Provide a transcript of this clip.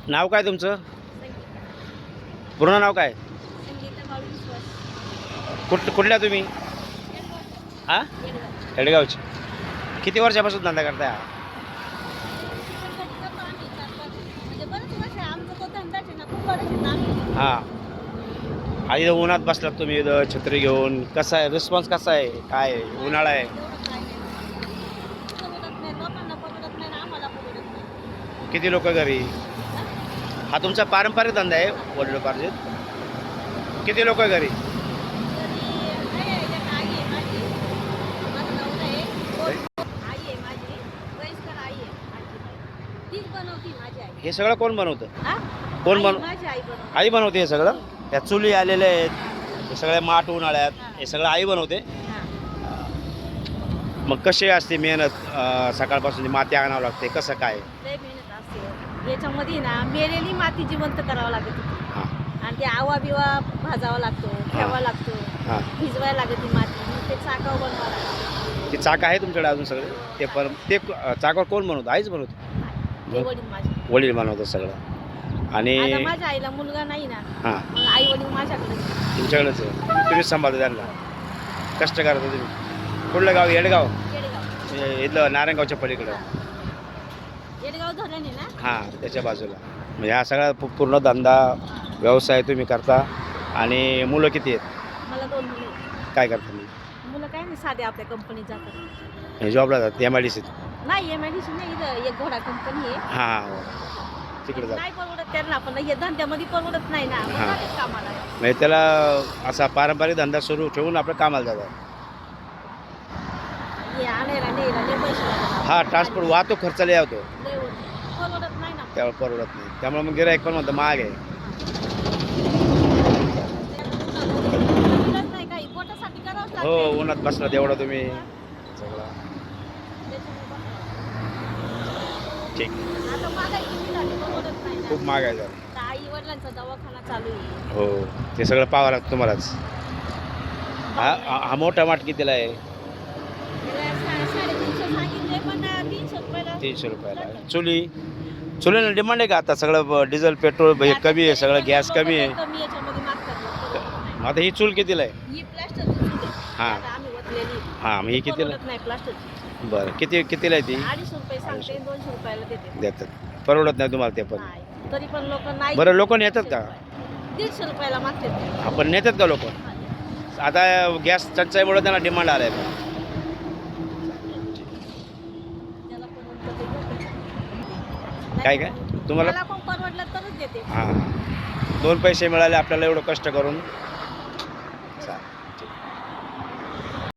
नाव काय तुमचं? संगीता पूर्ण नाव काय? संगीता बाळू विश्वास. कुठल्या तुम्ही? हा येडगाव. हेडगावची. किती वर्षापासून धंदा करताय हा? कधी करतो आम्ही 4-5 म्हणजे बरेच वर्ष आहे. आमचा तो धंदाच आहे ना, खूप वर्ष आहे आम्ही. हां. आणि इथं उन्हात बसलात तुम्ही इथं छत्री घेऊन, कसा आहे रिस्पॉन्स कसा आहे? काय आहे? उन्हाळा आहे. एवढं काय नाही. परवडत नाही, लोकांना परवडत नाही ना आम्हाला परवडत नाही. किती लोक घरी? हा? हा तुमचा पारंपरिक धंदा आहे वडिलोपार्जित. किती लोक घरी? तरी आहे, एक आई आहे माझी, माझा नवरा आहे, आई आहे माझी, वयस्कर आई आहे माझी. तीच बनवती माझी आई. हे सगळं कोण बनवतं? हा? कोण आई, बनव माझी आई बनवते. आई बनवते हे सगळं? त्या चुली आलेल्या आहेत, हे सगळे माठ उन्हाळ्यात, हे सगळं आई बनवते. हा. मग कशी असते मेहनत? सकाळपासून माती आणावं लागते, कसं काय? लय मेहनत असते याच्यामध्ये ना. मेलेली माती जिवंत करावं लागत होती हां आणि ते आवा बिवा भाजावा लागतो, ठेवावा लागतो, हां. भिजवायला लागते ती माती, मग ते चाकाव बनवावं लागतं. ते चाक आहे तुमच्याकडे अजून सगळे? ते ते चाकावर कोण बनवतं? आईच बनवते. ते वडील माझे. वडील बनवतात सगळं. आणि आता माझ्या आईला मुलगा नाही ना, हां मग आई वडील माझ्याकडे. तुमच्याकडेच आहे, तुम्हीच सांभाळता त्यांना. कष्ट करता तुम्ही. कुठलं गाव? येडगाव? येडगाव. इथलं नारायणगावच्या पलीकडं. येडगाव धरण आहे ना. हां त्याच्या बाजूला. म्हणजे हा सगळा पूर्ण धंदा व्यवसाय तुम्ही करता. आणि मुलं किती आहेत? मला 2 मुलं आहेत. काय करता मी? मुलं काय नाही, साधे आपल्या कंपनीत जातात. हे जॉबला जातात MIDC? नाही MIDC नाही, इथं एक घोडा कंपनी आहे. हां हां तिकडे जातात. नाही परवडत त्यांना, पण हे धंद्यामध्ये परवडत नाही ना, मग हां. जातात कामाला. म्हणजे त्याला असा पारंपरिक धंदा सुरू ठेवून आपलं कामाला जातात. हे आणायला न्यायला लय पैसे लागतात. हा ट्रान्सपोर्ट वाहतूक खर्च लय होतो, लय होतं. परवडत नाही ना. त्यामुळे परवडत नाही. त्यामुळे मग गिराईक पण म्हणतं महाग आहे. परवडत नाही काही, पोटासाठी करावंच लागतं. हो उन्हात बसला तेवढं तुम्ही सगळं. ठीक. आता महागाई किती झाली, परवडत नाही ना. खूप महाग आहे जरा. आता आई वडिलांचा दवाखाना चालू आहे. हो ते सगळं पाहावं लागतं तुम्हालाच. हा मोठा माठ कितीला आहे? त्याला 350 सांगितले, पण 300 रुपयाला. 300 रुपयाला. चुलीला डिमांड आहे का आता? सगळं डिझेल पेट्रोल हे कमी आहे, सगळं गॅस कमी आहे. कमी याच्यामध्ये मागतात लोकं. मग आता ही चूल कितीला आहे? ही प्लास्टरची चूल आहे. हां. आता आम्ही ओतलेली. हां मग ही कितीला? परवडत नाही प्लास्टरची. बरं कितीला आहे ती? 250 रुपये सांगते, 200 रुपयाला देते. देतात. परवडत नाही तुम्हाला ते पण? नाही, तरी पण लोक नाही. बरं लोक नेतात का? 150 रुपयाला मागतात. आपण नेतात का लोक? आता गॅस टंचाईमुळे त्यांना डिमांड आलाय. ज्याला परवडतं ते घेतं. काय तुम्हाला? मला कोण परवडलं तरच देते. हां 2 पैसे मिळाले आपल्याला एवढं कष्ट करून